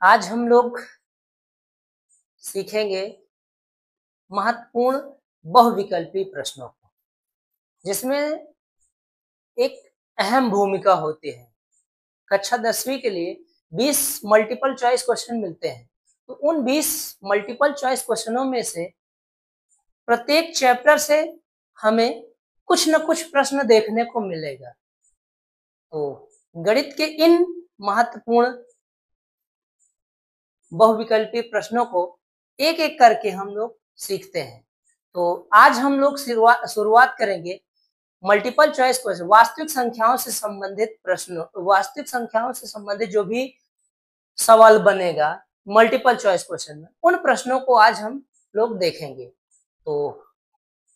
आज हम लोग सीखेंगे महत्वपूर्ण बहुविकल्पी प्रश्नों को, जिसमें एक अहम भूमिका होती है। कक्षा 10वीं के लिए 20 मल्टीपल चॉइस क्वेश्चन मिलते हैं। तो उन 20 मल्टीपल चॉइस क्वेश्चनों में से प्रत्येक चैप्टर से हमें कुछ न कुछ प्रश्न देखने को मिलेगा। तो गणित के इन महत्वपूर्ण बहुविकल्पी प्रश्नों को एक एक करके हम लोग सीखते हैं। तो आज हम लोग शुरुआत करेंगे मल्टीपल चॉइस क्वेश्चन, वास्तविक संख्याओं से संबंधित प्रश्नों, वास्तविक संख्याओं से संबंधित जो भी सवाल बनेगा मल्टीपल चॉइस क्वेश्चन में, उन प्रश्नों को आज हम लोग देखेंगे। तो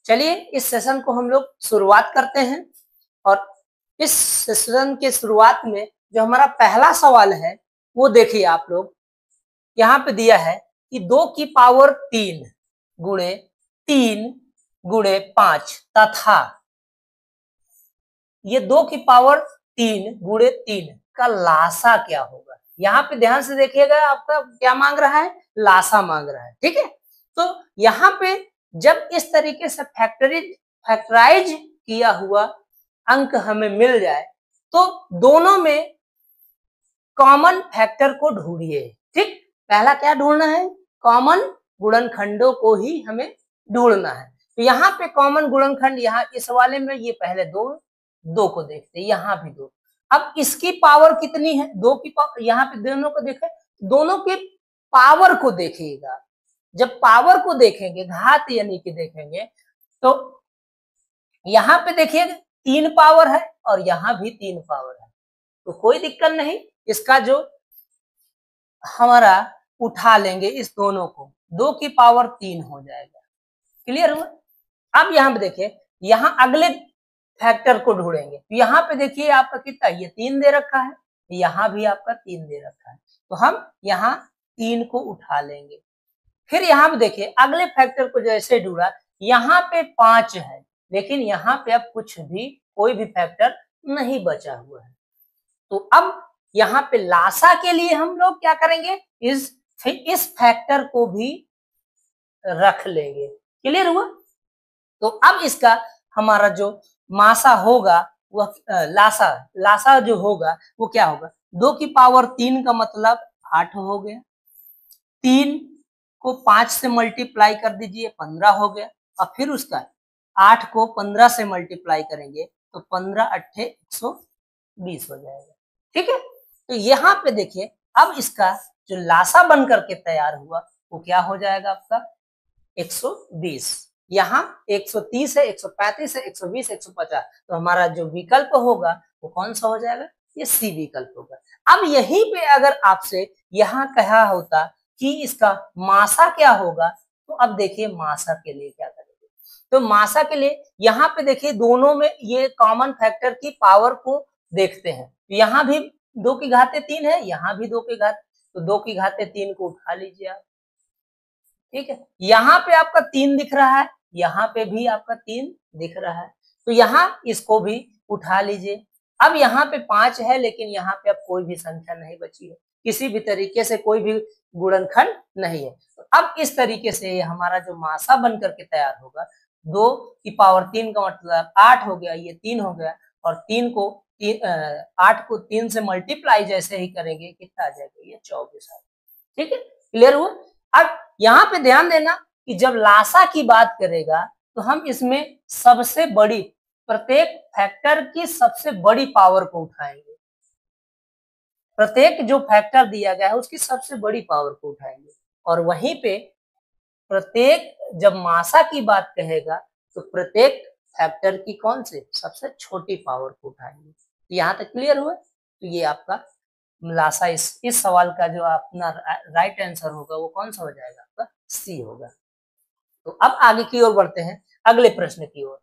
चलिए इस सेशन को हम लोग शुरुआत करते हैं। और इस सेशन के शुरुआत में जो हमारा पहला सवाल है वो देखिए आप लोग, यहाँ पे दिया है कि 2 की पावर 3 गुणे 3 गुणे 5 तथा ये 2 की पावर 3 गुणे 3 का लासा क्या होगा। यहाँ पे ध्यान से देखिएगा, आपका क्या मांग रहा है, लासा मांग रहा है। ठीक है, तो यहाँ पे जब इस तरीके से फैक्टराइज किया हुआ अंक हमें मिल जाए तो दोनों में कॉमन फैक्टर को ढूंढिए। ठीक, पहला क्या ढूंढना है, कॉमन गुणनखंडों को ही हमें ढूंढना है। तो यहाँ पे कॉमन गुणनखंड, यहाँ इस वाले में ये पहले दो को देखते हैं, यहाँ भी 2। अब इसकी पावर कितनी है, 2 की पावर, यहाँ पे दोनों को देखें, दोनों के पावर को देखिएगा। जब पावर को देखेंगे, घात यानी कि देखेंगे, तो यहाँ पे देखिए 3 पावर है और यहाँ भी 3 पावर है, तो कोई दिक्कत नहीं, इसका जो हमारा उठा लेंगे इस दोनों को, 2 की पावर 3 हो जाएगा। क्लियर हुआ। अब यहाँ पे देखिए, यहाँ अगले फैक्टर को ढूंढेंगे। तो यहाँ पे देखिए आपका कितना, ये 3 दे रखा है, यहाँ भी आपका 3 दे रखा है, तो हम यहाँ 3 को उठा लेंगे। फिर यहाँ पे देखिए अगले फैक्टर को जैसे ढूंढा, यहाँ पे 5 है, लेकिन यहाँ पे अब कुछ भी, कोई भी फैक्टर नहीं बचा हुआ है। तो अब यहाँ पे लासा के लिए हम लोग क्या करेंगे, इस फैक्टर को भी रख लेंगे। क्लियर हुआ। तो अब इसका हमारा जो मासा होगा वह लासा जो होगा वो क्या होगा, 2 की पावर 3 का मतलब 8 हो गया, 3 को 5 से मल्टीप्लाई कर दीजिए, 15 हो गया, और फिर उसका 8 को 15 से मल्टीप्लाई करेंगे तो 15 अट्ठे 120 हो जाएगा। ठीक है, तो यहाँ पे देखिए अब इसका जो लासा बन करके तैयार हुआ वो क्या हो जाएगा आपका 120। यहाँ 130 है, 135 है, 120, 150, तो हमारा जो विकल्प होगा वो कौन सा हो जाएगा, ये सी विकल्प होगा। अब यहीं पे अगर आपसे यहाँ कहा होता कि इसका मासा क्या होगा, तो अब देखिए मासा के लिए क्या करेंगे। तो मासा के लिए यहाँ पे देखिए दोनों में ये कॉमन फैक्टर की पावर को देखते हैं। यहाँ भी 2 की घाते 3 है, यहाँ भी 2 की घात, तो 2 की घाते 3 को उठा लीजिए आप। ठीक है, यहाँ पे आपका 3 दिख रहा है, यहाँ पे भी आपका 3 दिख रहा है, तो यहाँ इसको भी उठा लीजिए। अब यहाँ पे 5 है, लेकिन यहाँ पे अब कोई भी संख्या नहीं बची है, किसी भी तरीके से कोई भी गुणनखंड नहीं है। तो अब इस तरीके से हमारा जो मासा बन करके तैयार होगा, 2 की पावर 3 का मतलब 8 हो गया, ये 3 हो गया, और 8 को 3 से मल्टीप्लाई जैसे ही करेंगे कितना आ जाएगा, ये 24 आ। ठीक है, क्लियर हुआ। अब यहाँ पे ध्यान देना कि जब लासा की बात करेगा तो हम इसमें सबसे बड़ी, प्रत्येक फैक्टर की सबसे बड़ी पावर को उठाएंगे, प्रत्येक जो फैक्टर दिया गया है उसकी सबसे बड़ी पावर को उठाएंगे, और वहीं पे प्रत्येक जब मासा की बात कहेगा तो प्रत्येक फैक्टर की कौन से सबसे छोटी पावर को उठाएंगे। तो यहाँ तक क्लियर हुआ। तो ये आपका लासा, इस सवाल का जो अपना राइट आंसर होगा वो कौन सा हो जाएगा, आपका सी होगा। तो अब आगे की ओर बढ़ते हैं, अगले प्रश्न की ओर।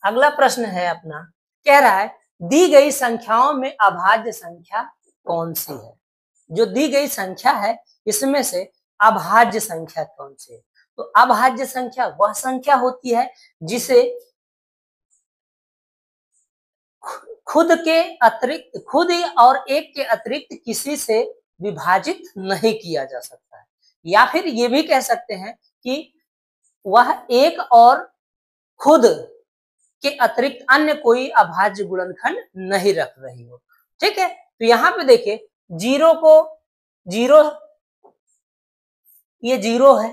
अगला प्रश्न है अपना, कह रहा है दी गई संख्याओं में अभाज्य संख्या कौन सी है। जो दी गई संख्या है इसमें से अभाज्य संख्या कौन सी है। तो अभाज्य संख्या वह संख्या होती है जिसे खुद और एक के अतिरिक्त किसी से विभाजित नहीं किया जा सकता है। या फिर ये भी कह सकते हैं कि वह एक और खुद के अतिरिक्त अन्य कोई अभाज्य गुणनखंड नहीं रख रही हो। ठीक है, तो यहाँ पे देखिए जीरो ये जीरो है,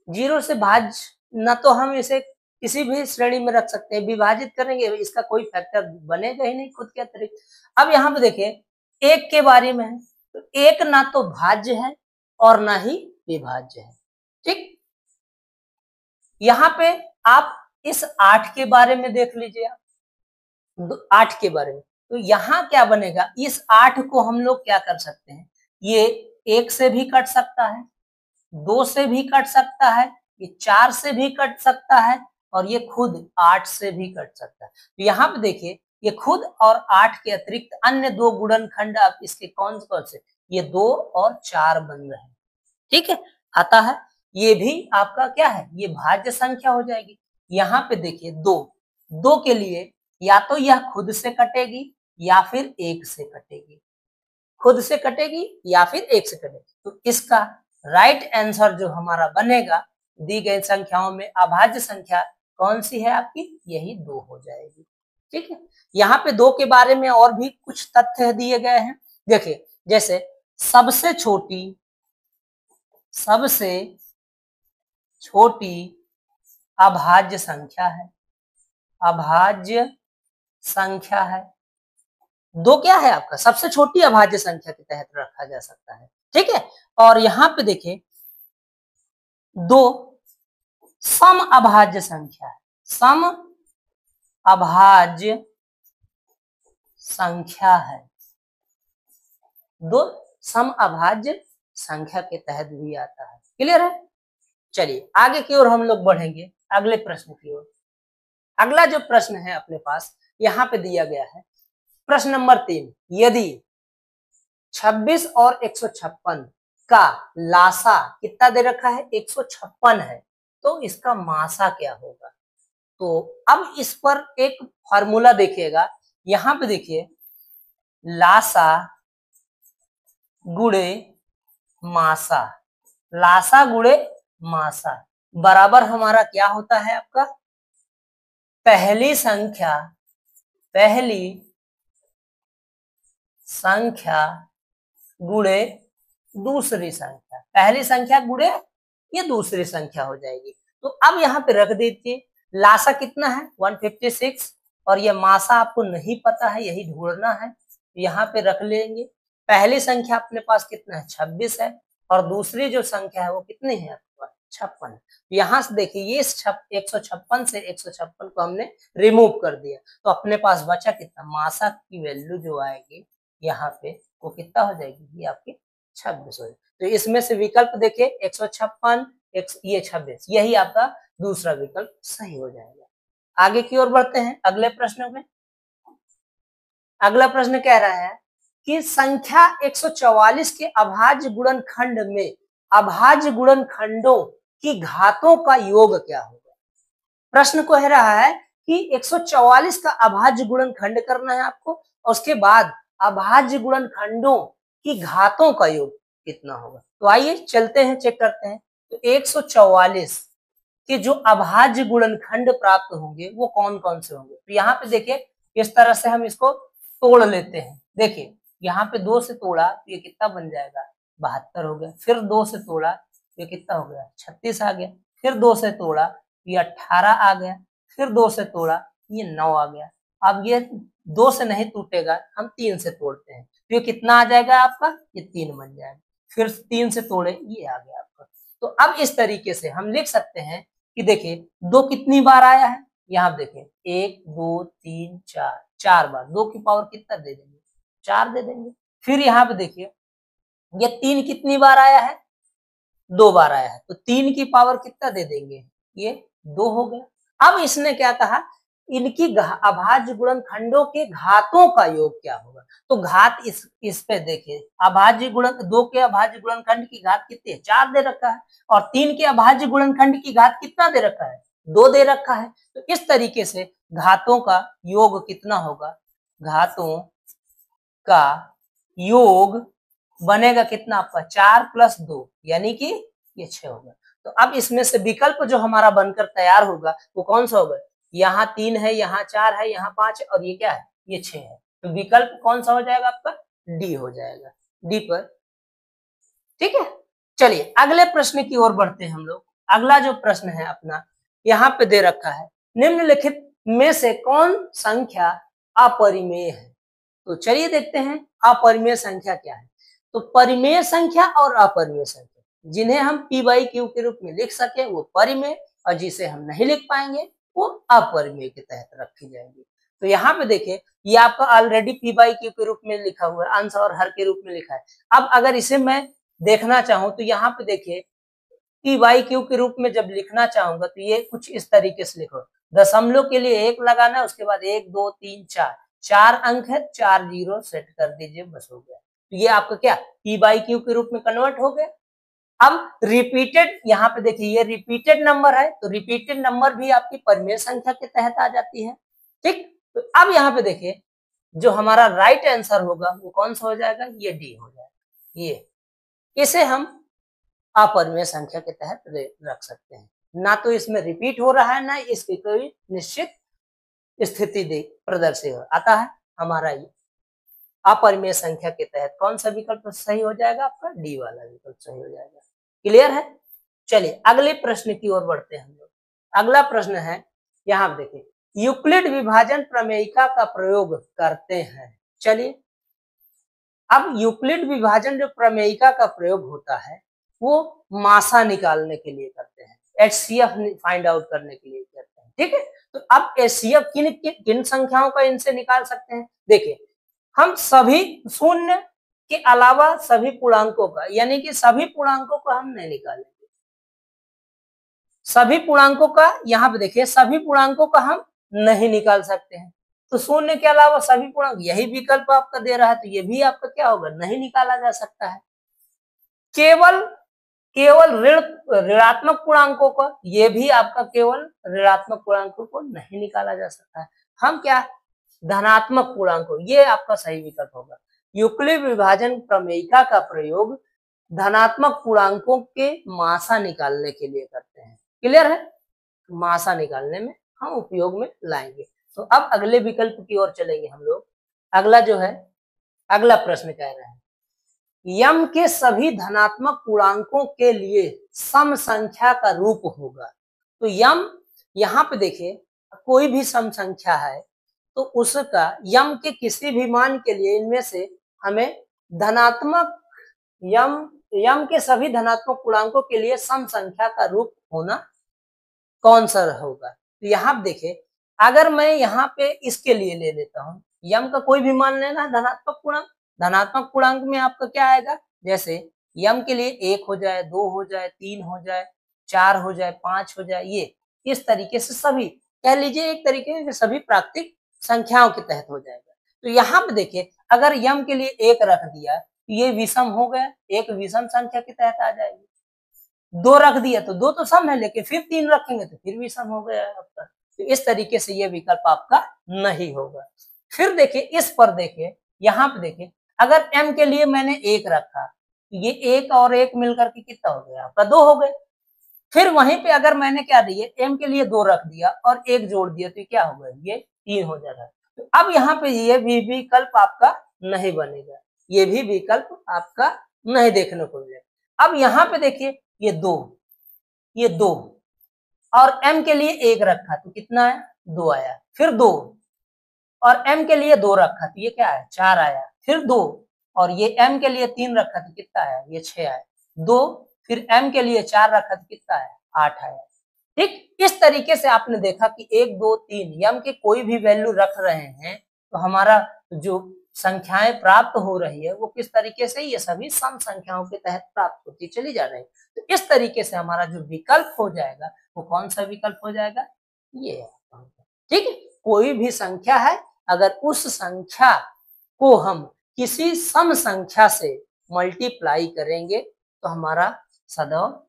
जीरो से भाज्य न तो हम इसे किसी भी श्रेणी में रख सकते हैं, विभाजित करेंगे इसका कोई फैक्टर बनेगा ही नहीं खुद के अतिरिक्त। अब यहाँ पे देखिए एक के बारे में है, तो एक ना तो भाज्य है और ना ही विभाज्य है। ठीक, यहाँ पे आप इस 8 के बारे में देख लीजिए, आप 8 के बारे में, तो यहाँ क्या बनेगा, इस 8 को हम लोग क्या कर सकते हैं, ये 1 से भी कट सकता है, 2 से भी कट सकता है, ये 4 से भी कट सकता है और ये खुद 8 से भी कट सकता है। तो यहाँ पे देखिए ये खुद और 8 के अतिरिक्त अन्य 2 गुणनखंड आप इसके कौन कौन से, ये 2 और 4 बन रहे हैं। ठीक है, आता है ये भी आपका क्या है, ये भाज्य संख्या हो जाएगी। यहाँ पे देखिए 2 के लिए या तो यह खुद से कटेगी या फिर 1 से कटेगी, खुद से कटेगी या फिर 1 से कटेगी। तो इसका राइट आंसर जो हमारा बनेगा दी गई संख्याओं में अभाज्य संख्या कौन सी है आपकी, यही 2 हो जाएगी। ठीक है, यहाँ पे 2 के बारे में और भी कुछ तथ्य दिए गए हैं। देखिए जैसे सबसे छोटी अभाज्य संख्या है, अभाज्य संख्या है 2 क्या है आपका, सबसे छोटी अभाज्य संख्या के तहत रखा जा सकता है। ठीक है, और यहाँ पे देखिए 2 सम अभाज्य संख्या है, सम अभाज्य संख्या है, 2 सम अभाज्य संख्या के तहत भी आता है। क्लियर है, चलिए आगे की ओर हम लोग बढ़ेंगे, अगले प्रश्न की ओर। अगला जो प्रश्न है अपने पास यहाँ पे दिया गया है, प्रश्न नंबर 3, यदि 26 और 156 का लासा कितना दे रखा है, 156 है, तो इसका मासा क्या होगा। तो अब इस पर एक फार्मूला देखिएगा, यहाँ पे देखिए लासा गुणे मासा, लासा गुणे मासा बराबर हमारा क्या होता है आपका, पहली संख्या गुणे दूसरी संख्या, पहली संख्या गुणे ये दूसरी संख्या हो जाएगी। तो अब यहाँ पे रख दीजिए लासा कितना है 156 और ये मासा आपको नहीं पता है, यही ढूंढना है, यहाँ पे रख लेंगे। पहली संख्या अपने पास कितना है 26 है और दूसरी जो संख्या है वो कितनी है आपके पास 56 है। यहाँ से देखिए ये 156 से 156 को हमने रिमूव कर दिया, तो अपने पास बचा कितना, मासा की वैल्यू जो आएगी यहाँ पे वो कितना हो जाएगी, ये आपकी 26 हो जाएगी। तो इसमें से विकल्प देखिए 156 ये 26, यही आपका दूसरा विकल्प सही हो जाएगा। आगे की ओर बढ़ते हैं अगले प्रश्न में। अगला प्रश्न कह रहा है कि संख्या 144 के अभाज्य गुणनखंड में अभाज्य गुणनखंडों की घातों का योग क्या होगा। प्रश्न कह रहा है कि 144 का अभाज्य गुणनखंड करना है आपको और उसके बाद अभाज्य गुणनखंडों की घातों का योग कितना होगा। तो आइए चलते हैं, चेक करते हैं। तो 144 के जो अभाज्य गुणनखंड प्राप्त होंगे वो कौन कौन से होंगे। तो यहाँ पे देखिए इस तरह से हम इसको तोड़ लेते हैं। देखिए यहाँ पे 2 से तोड़ा तो ये कितना बन जाएगा 72 हो गया, फिर 2 से तोड़ा तो ये कितना हो गया 36 आ गया, फिर 2 से तोड़ा ये 18 आ गया, फिर 2 से तोड़ा ये 9 आ गया। अब ये 2 से नहीं टूटेगा, हम 3 से तोड़ते हैं तो ये कितना आ जाएगा आपका, ये 3 बन जाएगा, फिर 3 से तोड़े ये आ गया आपका। तो अब इस तरीके से हम लिख सकते हैं कि देखिए 2 कितनी बार आया है, यहाँ देखिए 1 2 3 4, 4 बार, 2 की पावर कितना दे देंगे 4 दे देंगे। फिर यहाँ पे देखिए ये 3 कितनी बार आया है, 2 बार आया है, तो 3 की पावर कितना दे देंगे, ये 2 हो गया। अब इसने क्या कहा इनकी अभाज्य गुणनखंडों के घातों का योग क्या होगा। तो घात इस पे देखिए, अभाज्य गुणन 2 के अभाज्य गुणनखंड की घात कितनी है, 4 दे रखा है, और 3 के अभाज्य गुणनखंड की घात कितना दे रखा है, 2 दे रखा है। तो इस तरीके से घातों का योग कितना होगा, घातों का योग बनेगा कितना आपका 4 + 2 यानी कि ये 6 होगा। तो अब इसमें से विकल्प जो हमारा बनकर तैयार होगा वो कौन सा होगा, यहाँ 3 है, यहाँ 4 है, यहाँ 5 है, और ये क्या है, ये 6 है। तो विकल्प कौन सा हो जाएगा आपका, डी हो जाएगा, डी पर। ठीक है, चलिए अगले प्रश्न की ओर बढ़ते हैं हम लोग। अगला जो प्रश्न है अपना यहाँ पे दे रखा है, निम्नलिखित में से कौन संख्या अपरिमेय है। तो चलिए देखते हैं अपरिमेय संख्या क्या है। तो परिमेय संख्या और अपरिमेय संख्या, जिन्हें हम p/q के रूप में लिख सके वो परिमेय, और जिसे हम नहीं लिख पाएंगे वो अपरिमेय के तहत रखी जाएंगी। तो यहाँ पे देखिए, ये आपका ऑलरेडी p/q के रूप में लिखा हुआ है, अंश और हर के रूप में लिखा है। अब अगर इसे मैं देखना चाहूं तो यहाँ पे देखिए, p/q के रूप में जब लिखना चाहूंगा तो ये कुछ इस तरीके से लिखो, दशमलव के लिए 1 लगाना है, उसके बाद 1 2 3 4, 4 अंक है, 4 जीरो सेट कर दीजिए, बस हो गया। तो ये आपका क्या p/q के रूप में कन्वर्ट हो गया। अब रिपीटेड, यहाँ पे देखिए ये रिपीटेड नंबर है, तो रिपीटेड नंबर भी आपकी परिमेय संख्या के तहत आ जाती है। ठीक, तो अब यहाँ पे देखिए जो हमारा राइट आंसर होगा वो कौन सा हो जाएगा, ये डी हो जाएगा। ये इसे हम अपरिमेय संख्या के तहत रख सकते हैं, ना तो इसमें रिपीट हो रहा है, ना इसकी कोई निश्चित स्थिति प्रदर्शित आता है। हमारा ये अपरिमेय संख्या के तहत कौन सा विकल्प सही हो जाएगा, आपका डी वाला विकल्प सही हो जाएगा। क्लियर है, चलिए अगले प्रश्न की ओर बढ़ते हैं हम लोग। अगला प्रश्न है, यहाँ देखिए, यूक्लिड विभाजन प्रमेयिका का प्रयोग करते हैं। चलिए अब यूक्लिड विभाजन जो प्रमेयिका का प्रयोग होता है वो मासा निकालने के लिए करते हैं, HCF फाइंड आउट करने के लिए करते हैं। ठीक है, तो अब HCF किन संख्याओं का इनसे निकाल सकते हैं, देखिए हम सभी शून्य के अलावा सभी पूर्णांकों का, यानी कि सभी पूर्णांकों को हम नहीं निकालेंगे, सभी पूर्णांकों का, यहाँ पे देखिए सभी पूर्णांकों का हम नहीं निकाल सकते हैं। तो शून्य के अलावा सभी पूर्णांक, यही विकल्प आपका दे रहा है, तो ये भी आपका क्या होगा, नहीं निकाला जा सकता है। केवल ऋणात्मक पूर्णांकों को, ये भी आपका केवल ऋणात्मक पूर्णांकों को नहीं निकाला जा सकता है। हम क्या, धनात्मक पूर्णांकों, ये आपका सही विकल्प होगा। यूक्लिड विभाजन प्रमेयिका का प्रयोग धनात्मक पूर्णांकों के मासा निकालने के लिए करते हैं। क्लियर है, मासा निकालने में हम उपयोग में लाएंगे। तो अब अगले विकल्प की ओर चलेंगे हम लोग। अगला जो है, अगला प्रश्न कह रहे हैं, यम के सभी धनात्मक पूर्णांकों के लिए सम संख्या का रूप होगा। तो यम, यहाँ पे देखिए कोई भी सम संख्या है तो उसका यम के किसी भी मान के लिए इनमें से हमें धनात्मक यम के सभी धनात्मक पूर्णांकों के लिए सम संख्या का रूप होना कौन सा होगा। तो यहाँ देखिए, अगर मैं यहाँ पे इसके लिए ले लेता हूँ, यम का कोई भी मान लेना धनात्मक पूर्णांक, धनात्मक पूर्णांक में आपका क्या आएगा, जैसे यम के लिए 1 हो जाए, 2 हो जाए, 3 हो जाए, 4 हो जाए, 5 हो जाए, ये इस तरीके से सभी कह लीजिए एक तरीके से सभी प्राकृतिक संख्याओं के तहत हो जाएगा। तो यहाँ पे देखिए, अगर यम के लिए 1 रख दिया तो ये विषम हो गया, एक विषम संख्या के तहत आ जाएगी। 2 रख दिया तो 2 तो सम है, लेकिन फिर 3 रखेंगे तो फिर विषम हो गया आपका। तो इस तरीके से ये विकल्प आपका नहीं होगा। फिर देखिए इस पर देखिए, यहाँ पे देखिए, अगर m के लिए मैंने 1 रखा तो ये 1 और 1 मिलकर के कितना हो गया आपका, 2 हो गए। फिर वहीं पे अगर मैंने क्या दिए, m के लिए 2 रख दिया और 1 जोड़ दिया तो क्या होगा, ये 3 हो जाएगा। तो अब यहाँ पे ये भी विकल्प आपका नहीं बनेगा, ये भी विकल्प आपका नहीं देखने को मिलेगा। अब यहाँ पे देखिए ये 2 और m के लिए 1 रखा तो कितना है, 2 आया। फिर 2 और m के लिए 2 रखा तो ये क्या है, 4 आया। फिर 2 और ये m के लिए 3 रखा तो कितना आया, ये 6 आया। 2 फिर m के लिए 4 रखा तो कितना आया, 8 आया। ठीक, इस तरीके से आपने देखा कि 1 2 3 यम के कोई भी वैल्यू रख रहे हैं तो हमारा जो संख्याएं प्राप्त हो रही है वो किस तरीके से, ये सभी सम संख्याओं के तहत प्राप्त होती चली जा रही है। तो इस तरीके से हमारा जो विकल्प हो जाएगा वो कौन सा विकल्प हो जाएगा, ये। ठीक है, कोई भी संख्या है, अगर उस संख्या को हम किसी सम संख्या से मल्टीप्लाई करेंगे तो हमारा सदैव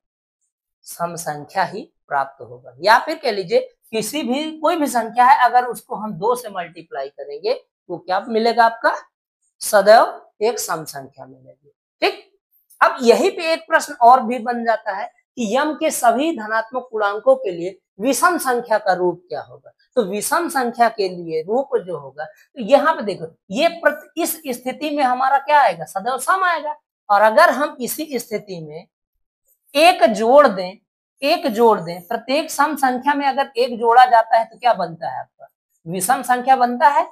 सम संख्या ही प्राप्त होगा। या फिर कह लीजिए किसी भी कोई भी संख्या है, अगर उसको हम 2 से मल्टीप्लाई करेंगे तो क्या मिलेगा आपका, सदैव एक सम संख्या मिलेगी। ठीक, अब यही पे एक प्रश्न और भी बन जाता है कि यम के सभी धनात्मक पूर्णांकों के लिए विषम संख्या का रूप क्या होगा। तो विषम संख्या के लिए रूप जो होगा, तो यहाँ पे देखो ये इस स्थिति में हमारा क्या आएगा, सदैव सम आएगा। और अगर हम इसी स्थिति में एक जोड़ दें, प्रत्येक सम संख्या में अगर एक जोड़ा जाता है तो क्या बनता है आपका, विषम संख्या बनता है।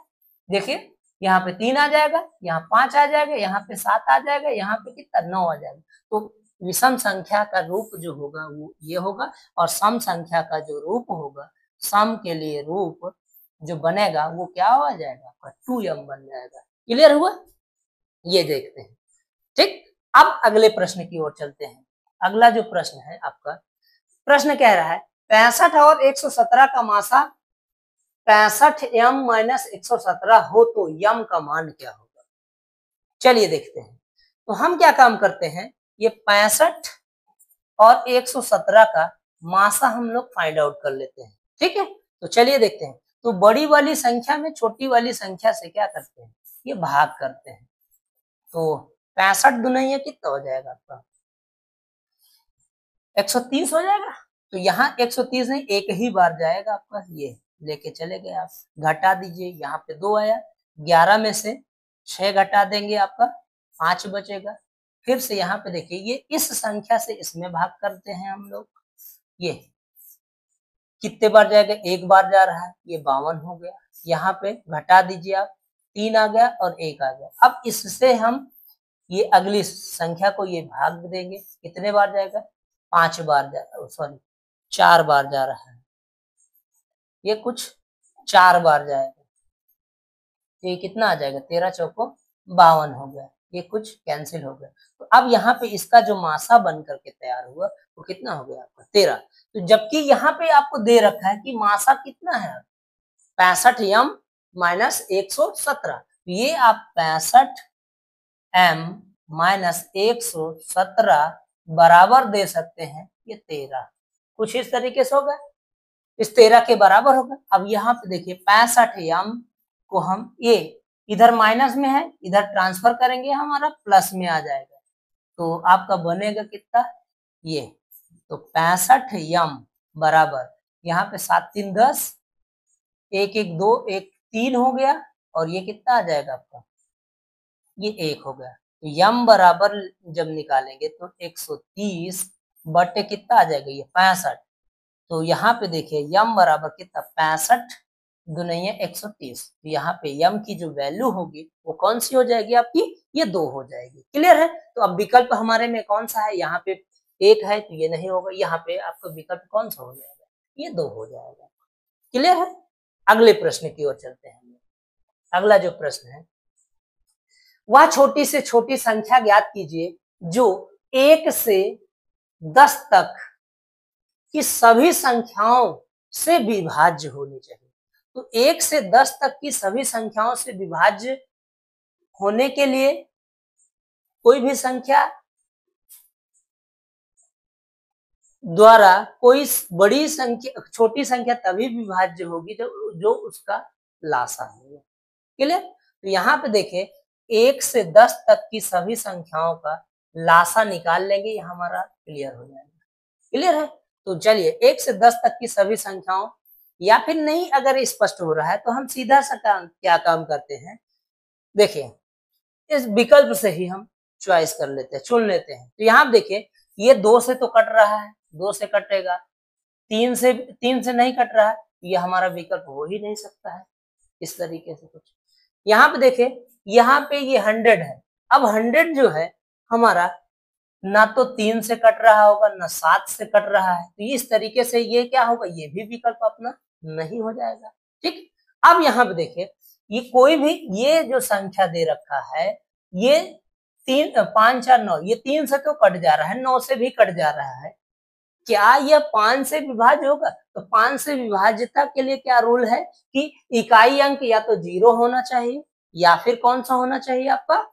देखिए यहाँ पे 3 आ जाएगा, यहाँ 5 आ जाएगा, यहाँ पे 7 आ जाएगा, यहाँ पे कितना 9 आ जाएगा। तो विषम संख्या का रूप जो होगा वो ये होगा, और सम संख्या का जो रूप होगा, सम के लिए रूप जो बनेगा वो क्या हो जाएगा आपका 2m बन जाएगा। क्लियर हुआ, ये देखते हैं। ठीक, अब अगले प्रश्न की ओर चलते हैं। अगला जो प्रश्न है आपका, प्रश्न कह रहा है 65 और 117 का मासा 65m माइनस 117 हो तो यम का मान क्या होगा। चलिए देखते हैं। तो हम क्या काम करते हैं, ये 65 और 117 का मासा हम लोग फाइंड आउट कर लेते हैं। ठीक है, तो चलिए देखते हैं। तो बड़ी वाली संख्या में छोटी वाली संख्या से क्या करते हैं, ये भाग करते हैं। तो 65 दुनिया कितना हो जाएगा आपका, 130 हो जाएगा। तो यहाँ 130 नहीं, एक ही बार जाएगा आपका, ये लेके चले गए आप, घटा दीजिए, यहाँ पे 2 आया, 11 में से 6 घटा देंगे आपका 5 बचेगा। फिर से यहाँ पे देखिए, ये इस संख्या से इसमें भाग करते हैं हम लोग, ये कितने बार जाएगा, एक बार जा रहा है, ये 52 हो गया। यहाँ पे घटा दीजिए आप, 3 आ गया और 1 आ गया। अब इससे हम ये अगली संख्या को ये भाग देंगे, कितने बार जाएगा, 5 बार सॉरी 4 बार जा रहा है, ये कुछ 4 बार जाएगा, तो ये कितना आ जाएगा, 13 चौको 52 हो गया, ये कुछ कैंसिल हो गया। तो अब यहाँ पे इसका जो मासा बन करके तैयार हुआ वो कितना हो गया आपका 13। तो जबकि यहाँ पे आपको दे रखा है कि मासा कितना है, 65m माइनस 117, ये आप 65m माइनस 117 बराबर दे सकते हैं ये 13, कुछ इस तरीके से होगा, इस 13 के बराबर होगा। अब यहाँ पे देखिए 65m को हम ये इधर माइनस में है, इधर ट्रांसफर करेंगे हमारा प्लस में आ जाएगा, तो आपका बनेगा कितना ये, तो 65m बराबर यहाँ पे 7 3 10, 1 1 2 1 3 हो गया, और ये कितना आ जाएगा आपका, ये 1 हो गया। तो यम बराबर जब निकालेंगे तो 130 बटे कितना आ जाएगा, ये 65। तो यहाँ पे देखिए यम बराबर कितना, 65 दुनिया 130। तो यहाँ पे यम की जो वैल्यू होगी वो कौन सी हो जाएगी आपकी, ये 2 हो जाएगी। क्लियर है। तो अब विकल्प हमारे में कौन सा है, यहाँ पे 1 है तो ये नहीं होगा, यहाँ पे आपका विकल्प कौन सा हो जाएगा, ये 2 हो जाएगा। क्लियर है। अगले प्रश्न की ओर चलते हैं। अगला जो प्रश्न है, वह छोटी से छोटी संख्या ज्ञात कीजिए जो 1 से 10 तक की सभी संख्याओं से विभाज्य होनी चाहिए। तो 1 से 10 तक की सभी संख्याओं से विभाज्य होने के लिए कोई भी संख्या द्वारा कोई बड़ी संख्या छोटी संख्या तभी विभाज्य होगी जो उसका लासा होगा। क्लियर। तो यहाँ पे देखें 1 से 10 तक की सभी संख्याओं का लासा निकाल लेंगे, ये हमारा क्लियर हो जाएगा। क्लियर है। तो चलिए 1 से 10 तक की सभी संख्याओं, या फिर नहीं अगर स्पष्ट हो रहा है तो हम सीधा सा क्या काम करते हैं, देखिए इस विकल्प से ही हम चॉइस कर लेते हैं, चुन लेते हैं। तो यहाँ देखिए ये 2 से तो कट रहा है, 2 से कटेगा, 3 से नहीं कट रहा है, ये हमारा विकल्प हो ही नहीं सकता है। इस तरीके से कुछ यहाँ पे देखे, यहाँ पे ये 100 है। अब 100 जो है हमारा ना तो 3 से कट रहा होगा ना 7 से कट रहा है, तो इस तरीके से ये क्या होगा, ये भी विकल्प अपना नहीं हो जाएगा। ठीक। अब यहाँ पे देखिए ये कोई भी ये जो संख्या दे रखा है, ये 3 5 4 9, ये 3 से तो कट जा रहा है, 9 से भी कट जा रहा है, क्या यह 5 से विभाज्य होगा? तो 5 से विभाज्यता के लिए क्या रूल है कि इकाई अंक या तो 0 होना चाहिए या फिर कौन सा होना चाहिए आपका,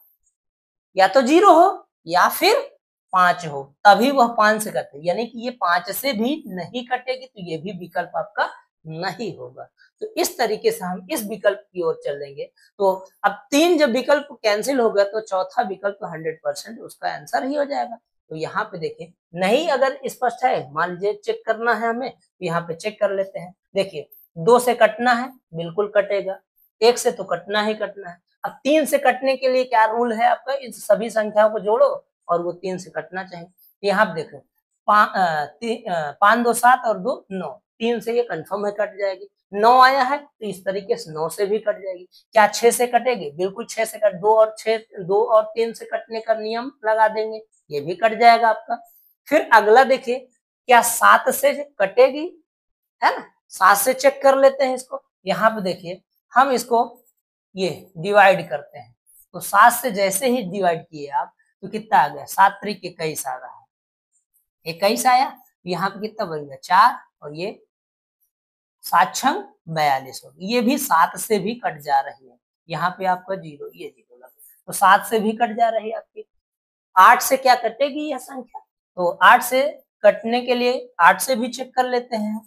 या तो 0 हो या फिर 5 हो, तभी वह 5 से कटे, यानी कि ये 5 से भी नहीं कटेगी तो ये भी विकल्प आपका नहीं होगा। तो इस तरीके से हम इस विकल्प की ओर चलेंगे। तो अब 3 जब विकल्प कैंसिल हो गया तो चौथा विकल्प 100% उसका आंसर ही हो जाएगा। तो यहाँ पे देखिए, नहीं अगर स्पष्ट है, मान लीजिए चेक करना है हमें, तो यहाँ पे चेक कर लेते हैं। देखिए 2 से कटना है, बिल्कुल कटेगा, 1 से तो कटना ही कटना है। अब 3 से कटने के लिए क्या रूल है आपका, इन सभी संख्याओं को जोड़ो और वो 3 से कटना चाहिए। यहाँ पे देखो 5 2 7 और 2 9, 3 से ये कंफर्म है कट जाएगी। 9 आया है तो इस तरीके से 9 से भी कट जाएगी। क्या 6 से कटेगी? बिल्कुल 6 से कट, 2 और 6, 2 और 3 से कटने का नियम लगा देंगे, ये भी कट जाएगा आपका। फिर अगला देखिए, क्या 7 से कटेगी, है ना, 7 से चेक कर लेते हैं इसको। यहाँ पे देखिए हम इसको ये डिवाइड करते हैं, तो 7 से जैसे ही डिवाइड किए आप तो कितना आ गया, 7 त्रिक 21 आ रहा है, 21 आया। यहाँ पे कितना बन गया 4 और ये 7 छंग 42 हो गया। ये भी 7 से भी कट जा रही है, यहाँ पे आपका 0, ये 0 लगा, तो 7 से भी कट जा रही है आपकी। 8 से क्या कटेगी यह संख्या, तो 8 से कटने के लिए 8 से भी चेक कर लेते हैं,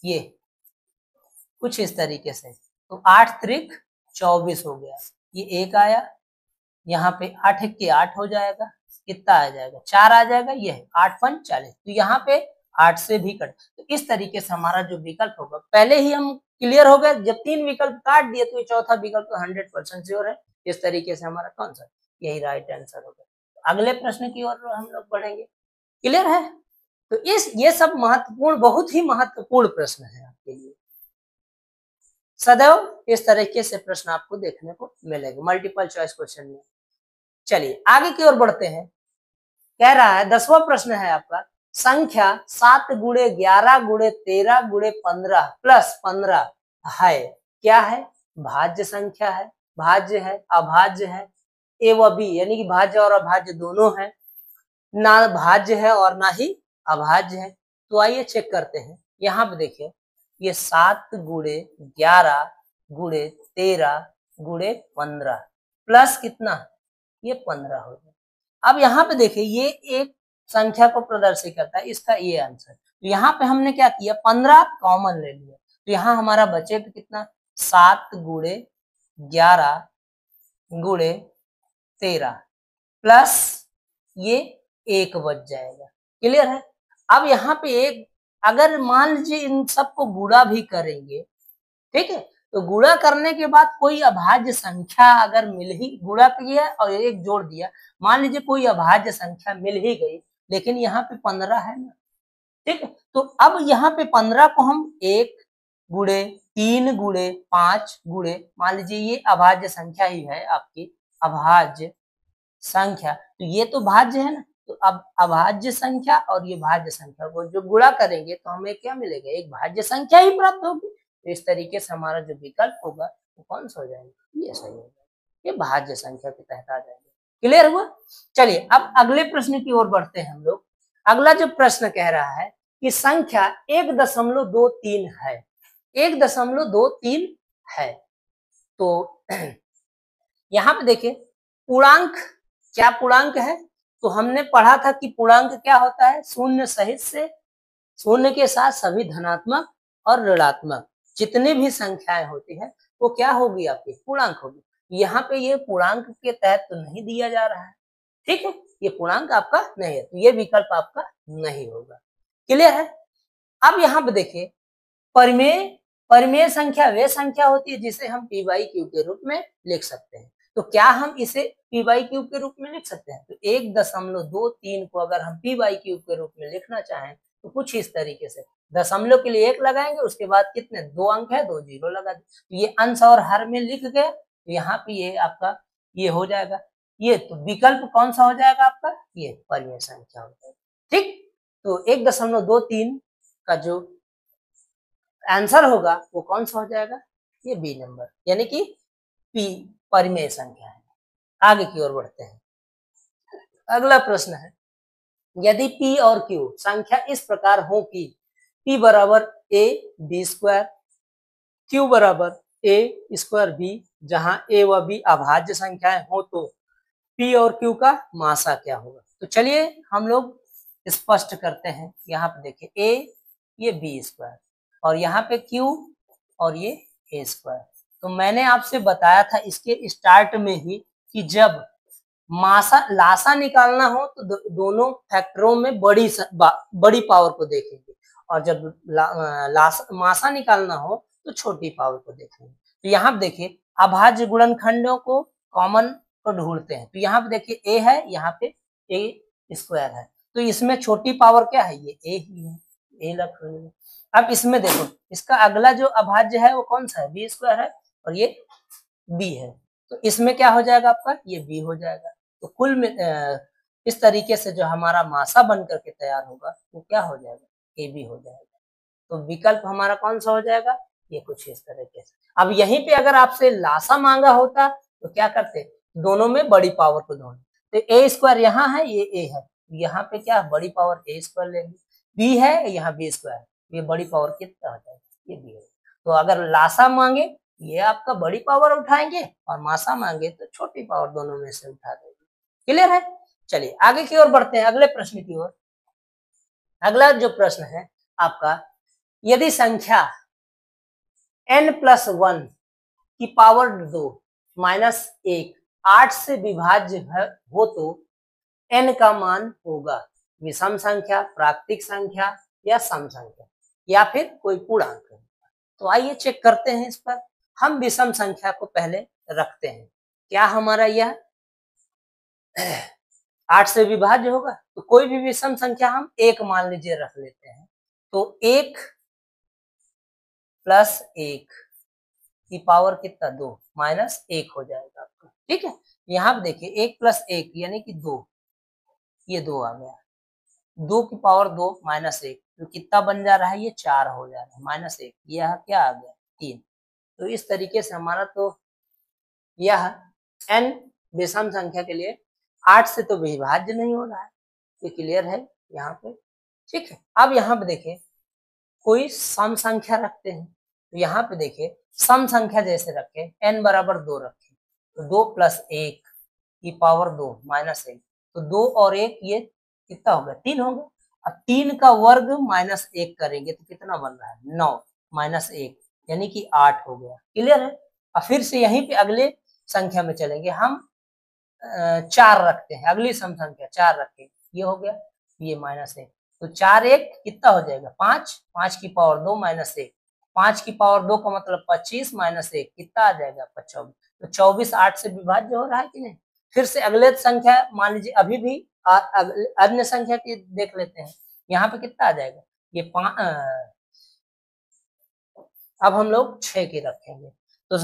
ये कुछ इस तरीके से। तो 8 त्रिक 24 हो गया, ये 1 आया, यहाँ पे 8 के 8 हो जाएगा, कितना आ जाएगा 4 आ जाएगा, ये है 8 5 40, तो यहाँ पे 8 से भी कट। तो इस तरीके से हमारा जो विकल्प होगा, पहले ही हम क्लियर हो गए, जब 3 विकल्प काट दिए तो ये चौथा विकल्प तो 100% श्योर है। इस तरीके से हमारा कौन सा, यही राइट आंसर होगा। अगले प्रश्न की ओर हम लोग बढ़ेंगे, क्लियर है। तो ये सब महत्वपूर्ण, बहुत ही महत्वपूर्ण प्रश्न है आपके लिए। सदैव इस तरीके से प्रश्न आपको देखने को मिलेगा मल्टीपल चॉइस क्वेश्चन में। चलिए आगे की ओर बढ़ते हैं। कह रहा है 10वां प्रश्न है आपका, संख्या 7 गुणे 11 गुणे 13 गुणे 15 प्लस 15 है, क्या है? भाज्य संख्या है, भाज्य है, अभाज्य है, ए व बी, यानी कि भाज्य और अभाज्य दोनों है, ना भाज्य है और ना ही अभाज्य है। तो आइए चेक करते हैं। यहाँ पे देखिए, ये 7 गुणे 11 गुणे 13 गुणे 15 प्लस कितना, ये 15 हो गया। अब यहाँ पे देखिए, ये एक संख्या को प्रदर्शित करता है, इसका ये आंसर। तो यहाँ पे हमने क्या किया, 15 कॉमन ले लिया, तो यहाँ हमारा बचेगा कितना, 7 गुणे 11 गुणे 13 प्लस ये 1 बच जाएगा, क्लियर है। अब यहाँ पे एक, अगर मान लीजिए इन सबको गुणा भी करेंगे, ठीक है, तो गुणा करने के बाद कोई अभाज्य संख्या अगर मिल ही, गुणा किया और 1 जोड़ दिया, मान लीजिए कोई अभाज्य संख्या मिल ही गई, लेकिन यहाँ पे 15 है ना, ठीक है। तो अब यहाँ पे 15 को हम 1 गुणे 3 गुणे 5 गुणे, मान लीजिए ये अभाज्य संख्या ही है आपकी, अभाज्य संख्या, तो ये तो भाज्य है ना, तो अब अभाज्य संख्या और ये भाज्य संख्या को जो गुणा करेंगे तो हमें क्या मिलेगा, एक भाज्य संख्या ही प्राप्त होगी। तो इस तरीके से हमारा जो विकल्प होगा वो कौन सा हो जाएगा, ये सही होगा, ये भाज्य संख्या के तहत आ जाएंगे। क्लियर हुआ। चलिए अब अगले प्रश्न की ओर बढ़ते हैं हम लोग। अगला जो प्रश्न कह रहा है कि संख्या 1.23 है, 1.23 है। तो यहाँ पे देखिए पूर्णांक, क्या पूर्णांक है, तो हमने पढ़ा था कि पूर्णांक क्या होता है, शून्य सहित से, शून्य के साथ सभी धनात्मक और ऋणात्मक जितनी भी संख्याएं होती है वो क्या होगी, आपकी पूर्णांक होगी। यहाँ पे ये पूर्णांक के तहत तो नहीं दिया जा रहा है, ठीक है, ये पूर्णांक आपका नहीं है, तो ये विकल्प आपका नहीं होगा। क्लियर है। अब यहाँ पे देखिए, परिमेय, परिमेय संख्या वे संख्या होती है जिसे हम पी बाई क्यू के रूप में लिख सकते हैं। तो क्या हम इसे पी बाई क्यू के रूप में लिख सकते हैं, तो 1.23 को अगर हम पी बाई क्यू के रूप में लिखना चाहें तो कुछ इस तरीके से, दशमलव के लिए 1 लगाएंगे, उसके बाद कितने 2 अंक है, 2 जीरो लगा दें, तो ये अंश और हर में लिख गए, तो यहाँ पे ये आपका ये हो जाएगा, ये तो विकल्प कौन सा हो जाएगा आपका, ये परिमेय संख्या हो जाएगा, ठीक। तो 1.23 का जो आंसर होगा वो कौन सा हो जाएगा, ये बी नंबर, यानी कि पी परिमेय संख्या है। आगे की ओर बढ़ते हैं। अगला प्रश्न है, यदि P और Q संख्या इस प्रकार हो कि P बराबर A B स्क्वायर, Q बराबर A स्क्वायर B, जहां A व B अभाज्य संख्याएं हो तो P और Q का मासा क्या होगा। तो चलिए हम लोग स्पष्ट करते हैं। यहाँ पे देखिए A ये B स्क्वायर और यहाँ पे Q और ये A स्क्वायर। तो मैंने आपसे बताया था इसके स्टार्ट में ही कि जब मासा लासा निकालना हो तो दोनों फैक्टरों में बड़ी पावर को देखेंगे और जब मासा निकालना हो तो छोटी पावर को देखेंगे। तो यहाँ पे देखिए अभाज्य गुणनखंडों को कॉमन को ढूंढते हैं। तो यहाँ पे देखिए A है, यहाँ पे A स्क्वायर है, तो इसमें छोटी पावर क्या है, ये A ही है, A रख लेंगे। अब इसमें देखो इसका अगला जो अभाज्य है वो कौन सा है, B स्क्वायर है और ये B है, तो इसमें क्या हो जाएगा आपका, ये B हो जाएगा। तो कुल में इस तरीके से जो हमारा मासा बन करके तैयार होगा वो क्या हो जाएगा, AB हो जाएगा। तो विकल्प हमारा कौन सा हो जाएगा, ये कुछ इस तरीके से। अब यहीं पे अगर आपसे लासा मांगा होता तो क्या करते, दोनों में बड़ी पावर को ढूंढते। तो A स्क्वायर यहाँ है, ये A है, यहाँ पे क्या बड़ी पावर A स्क्वायर लेंगे, B है यहाँ B स्क्वायर, ये बड़ी पावर कितना हो जाएगा, ये B है। तो अगर लासा मांगे ये आपका बड़ी पावर उठाएंगे और मासा मांगे तो छोटी पावर, दोनों में से उठा देंगे। क्लियर है। चलिए आगे की ओर बढ़ते हैं, अगले प्रश्न की ओर। अगला जो प्रश्न है आपका, यदि संख्या n+1 की पावर 2 माइनस 1 8 से विभाज्य हो तो n का मान होगा विषम संख्या, प्राकृतिक संख्या या सम संख्या या फिर कोई पूर्णांक। तो आइए चेक करते हैं इस पर। हम विषम संख्या को पहले रखते हैं। क्या हमारा यह 8 से विभाज्य होगा, तो कोई भी विषम संख्या हम 1 मान लीजिए रख लेते हैं। तो 1 + 1 की पावर कितना, 2 माइनस 1 हो जाएगा आपका। ठीक है, यहाँ पे देखिए 1 + 1 यानी कि 2, ये 2 आ गया, 2 की पावर 2 माइनस 1, तो कितना बन जा रहा है, ये 4 हो जा रहा है, -1, यह क्या आ गया 3। तो इस तरीके से हमारा तो यह n विषम संख्या के लिए 8 से तो विभाज्य नहीं हो रहा है, ये क्लियर है यहाँ पे। ठीक है, अब यहाँ पे देखिए कोई सम संख्या रखते हैं। तो यहाँ पे देखिए सम संख्या जैसे रखे n बराबर 2 रखे, तो 2 + 1 की पावर 2 माइनस 1, तो 2 और 1 ये कितना हो गया, 3 हो गया। अब 3 का वर्ग -1 करेंगे तो कितना बन रहा है, 9 माइनस 1 यानी कि 8 हो गया। क्लियर है। अब फिर से यहीं पे अगले संख्या में चलेंगे, हम 4 रखते हैं, अगली सम संख्या 4 रखें, ये हो गया, ये -1, तो 4 1 कितना हो जाएगा 5, 5 की पावर 2 माइनस 1, 5 की पावर 2 का मतलब 25 माइनस 1 कितना आ जाएगा आपका 24। तो 24 8 से विभाज्य हो रहा है कि नहीं। फिर से अगले संख्या मान लीजिए, अभी भी अन्य संख्या की देख लेते हैं, यहाँ पे कितना आ जाएगा, ये अब हम लोग 6 की रखेंगे, तो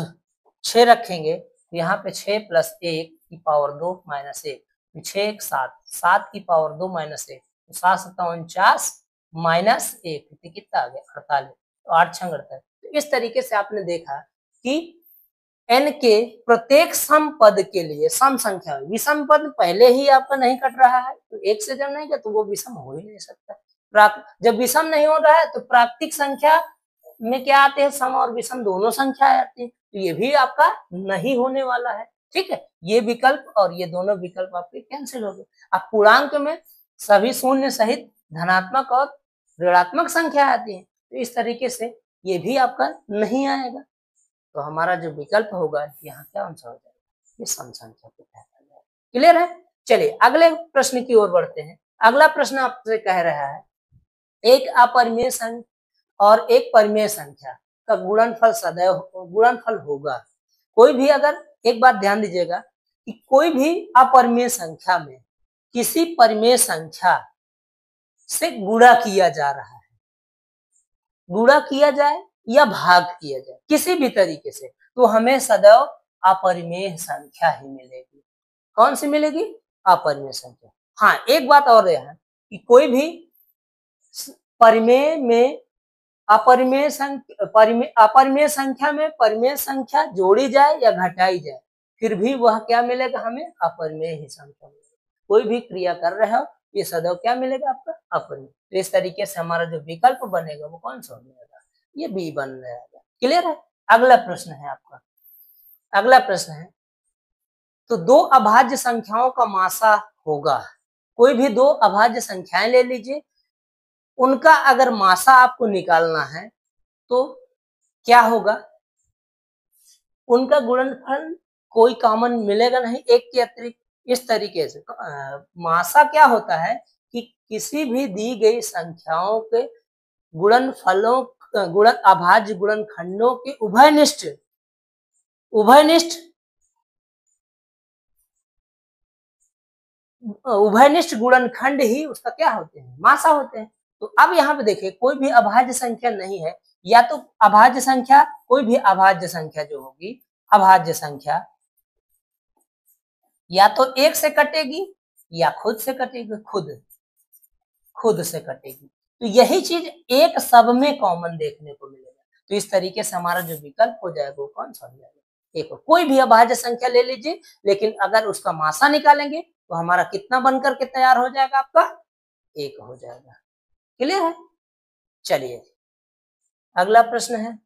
6 रखेंगे, यहाँ पे 6 + 1 की पावर 2 माइनस 1, 6 1 7, 7 की पावर 2 माइनस 1, तो 7 7 49 माइनस 1 कितना आ गया 48, तो 8 6 48। तो इस तरीके से आपने देखा कि n के प्रत्येक सम पद के लिए सम संख्या, विषम पद पहले ही आपका नहीं कट रहा है, तो 1 से जब नहीं गया तो वो विषम हो ही नहीं सकता। जब विषम नहीं हो रहा है तो प्राकृतिक संख्या में क्या आते हैं, सम और विषम दोनों संख्या आती है, तो ये भी आपका नहीं होने वाला है। ठीक है, ये विकल्प और ये दोनों विकल्प आपके कैंसिल हो गए। अब पूर्णांक में सभी शून्य सहित धनात्मक और ऋणात्मक संख्या आती है, तो इस तरीके से ये भी आपका नहीं आएगा। तो हमारा जो विकल्प होगा यहाँ क्या आंसर हो जाएगा, ये सम संख्या के तहत आ जाएगा। क्लियर है। चलिए अगले प्रश्न की ओर बढ़ते हैं। अगला प्रश्न आपसे कह रहा है, एक अपरिमेय संख्या और एक परिमेय संख्या का गुणनफल सदैव गुणनफल होगा। कोई भी, अगर एक बात ध्यान दीजिएगा कि कोई भी अपरिमेय संख्या में किसी परिमेय संख्या से गुणा किया जा रहा है, गुणा किया जाए या भाग किया जाए किसी भी तरीके से, तो हमें सदैव अपरिमेय संख्या ही मिलेगी। कौन सी मिलेगी, अपरिमेय संख्या। हाँ, एक बात और है कि कोई भी परिमेय में अपरिमेय संख्या में परिमेय संख्या जोड़ी जाए या घटाई जाए, फिर भी वह क्या मिलेगा, हमें अपरिमेय ही संख्या मिलेगी। कोई भी क्रिया कर रहे हो ये सदैव क्या मिलेगा आपका अपरिमेय। तो इस तरीके से हमारा जो विकल्प बनेगा वो कौन सा हो जाएगा, ये बी बन जाएगा। क्लियर है। अगला प्रश्न है आपका, अगला प्रश्न है, तो दो अभाज्य संख्याओं का मासा होगा, कोई भी दो अभाज्य संख्याएं ले लीजिए, उनका अगर मासा आपको निकालना है तो क्या होगा, उनका गुणनफल कोई कॉमन मिलेगा नहीं एक के अतिरिक्त। इस तरीके से मासा क्या होता है कि किसी भी दी गई संख्याओं के गुणनफलों अभाज्य गुणनखंडों के उभयनिष्ठ गुणनखंड ही उसका क्या होते हैं, मासा होते हैं। तो अब यहाँ पे देखिए कोई भी अभाज्य संख्या नहीं है, या तो अभाज्य संख्या, कोई भी अभाज्य संख्या जो होगी, अभाज्य संख्या या तो एक से कटेगी या खुद से कटेगी, खुद से कटेगी। तो यही चीज एक सब में कॉमन देखने को मिलेगा। तो इस तरीके से हमारा जो विकल्प हो जाएगा वो कौन सा हो जाएगा, एक। कोई भी अभाज्य संख्या ले लीजिए, लेकिन अगर उसका मासा निकालेंगे तो हमारा कितना बनकर के तैयार हो जाएगा, आपका एक हो जाएगा। क्लियर है। चलिए अगला प्रश्न है,